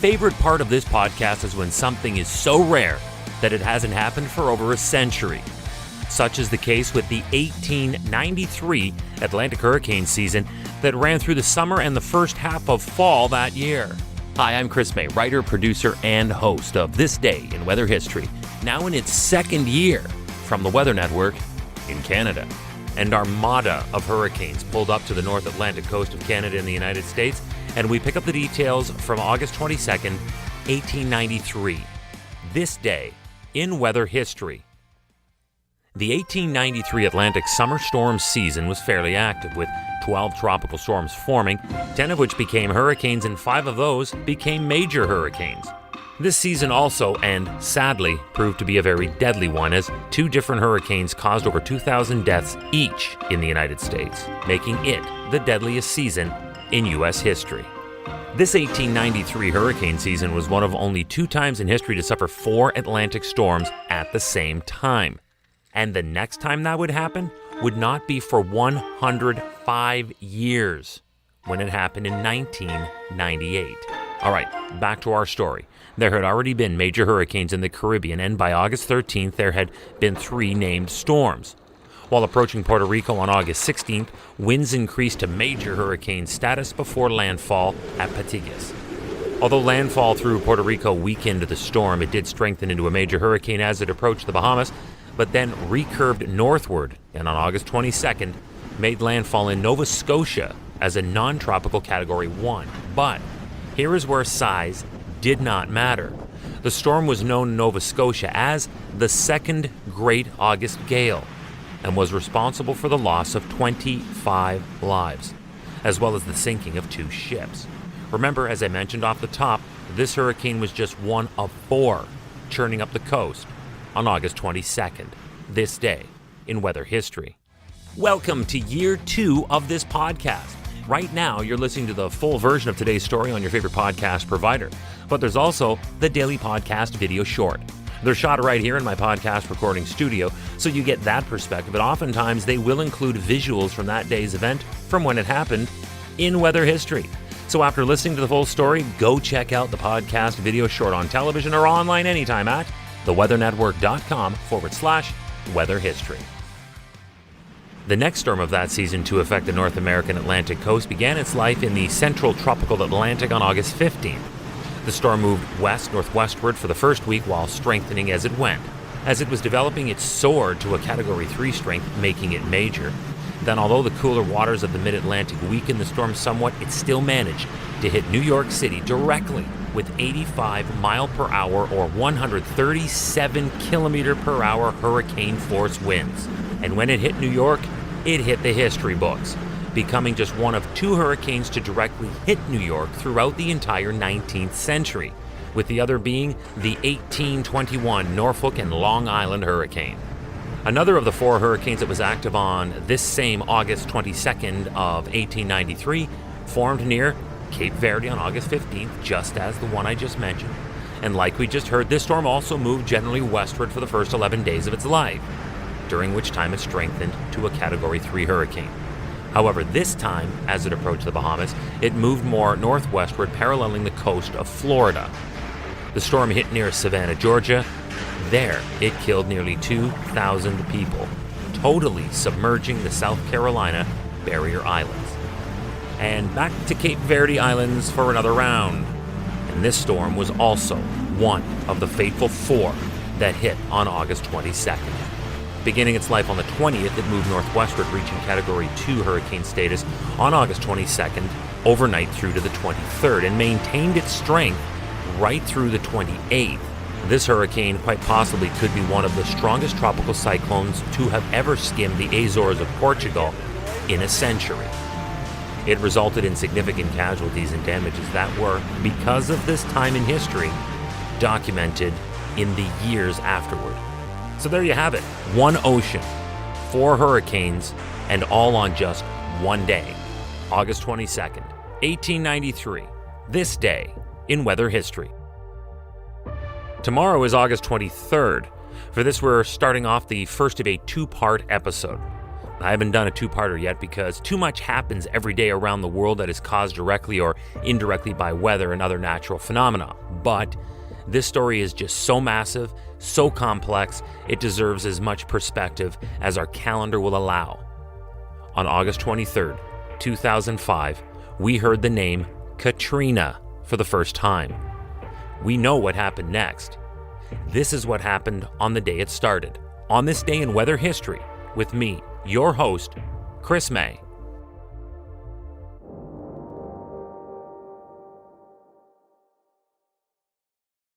favorite part of this podcast is when something is so rare that it hasn't happened for over a century. Such is the case with the 1893 Atlantic hurricane season that ran through the summer and the first half of fall that year. Hi, I'm Chris May, writer, producer, and host of This Day in Weather History, now in its second year from the Weather Network in Canada. An armada of hurricanes pulled up to the North Atlantic coast of Canada in the United States, and we pick up the details from August 22nd, 1893. This day in weather history. The 1893 Atlantic summer storm season was fairly active, with 12 tropical storms forming, 10 of which became hurricanes, and 5 of those became major hurricanes. This season also, and sadly, proved to be a very deadly one, as 2 different hurricanes caused over 2,000 deaths each in the United States, making it the deadliest season in U.S. history. This 1893 hurricane season was one of only 2 times in history to suffer 4 Atlantic storms at the same time. And the next time that would happen would not be for 105 years, when it happened in 1998. All right, back to our story. There had already been major hurricanes in the Caribbean, and by August 13th, there had been 3 named storms. While approaching Puerto Rico on August 16th, winds increased to major hurricane status before landfall at Patillas. Although landfall through Puerto Rico weakened the storm, it did strengthen into a major hurricane as it approached the Bahamas, but then recurved northward, and on August 22nd, made landfall in Nova Scotia as a non-tropical Category 1. But here is where size did not matter. The storm was known in Nova Scotia as the Second Great August Gale, and was responsible for the loss of 25 lives, as well as the sinking of 2 ships. Remember, as I mentioned off the top, this hurricane was just one of 4 churning up the coast on August 22nd, this day in weather history. Welcome to year 2 of this podcast. Right now, you're listening to the full version of today's story on your favorite podcast provider, but there's also the daily podcast video short. They're shot right here in my podcast recording studio, so you get that perspective, but oftentimes they will include visuals from that day's event from when it happened in weather history. So after listening to the full story, go check out the podcast video short on television or online anytime at theweathernetwork.com/weather history. The next storm of that season to affect the North American Atlantic coast began its life in the central tropical Atlantic on August 15th. The storm moved west-northwestward for the first week while strengthening as it went. As it was developing, it soared to a Category 3 strength, making it major. Then, although the cooler waters of the mid-Atlantic weakened the storm somewhat, it still managed to hit New York City directly with 85 mile per hour or 137 kilometer per hour hurricane force winds. And when it hit New York, it hit the history books, becoming just one of 2 hurricanes to directly hit New York throughout the entire 19th century, with the other being the 1821 Norfolk and Long Island hurricane. Another of the 4 hurricanes that was active on this same August 22nd of 1893 formed near Cape Verde on August 15th, just as the one I just mentioned. And like we just heard, this storm also moved generally westward for the first 11 days of its life, during which time it strengthened to a Category 3 hurricane. However, this time, as it approached the Bahamas, it moved more northwestward, paralleling the coast of Florida. The storm hit near Savannah, Georgia. There, it killed nearly 2,000 people, totally submerging the South Carolina barrier islands. And back to Cape Verde Islands for another round. And this storm was also one of the fateful 4 that hit on August 22nd. Beginning its life on the 20th, it moved northwestward, reaching Category 2 hurricane status on August 22nd, overnight through to the 23rd, and maintained its strength right through the 28th. This hurricane quite possibly could be one of the strongest tropical cyclones to have ever skimmed the Azores of Portugal in a century. It resulted in significant casualties and damages that were, because of this time in history, documented in the years afterward. So there you have it. 1 ocean, 4 hurricanes, and all on just one day. August 22nd, 1893. This day in weather history. Tomorrow is August 23rd. For this, we're starting off the first of a 2-part episode. I haven't done a two-parter yet because too much happens every day around the world that is caused directly or indirectly by weather and other natural phenomena. But this story is just so massive, so complex, it deserves as much perspective as our calendar will allow. On August 23rd, 2005, we heard the name Katrina for the first time. We know what happened next. This is what happened on the day it started. On this day in weather history, with me, your host, Chris May.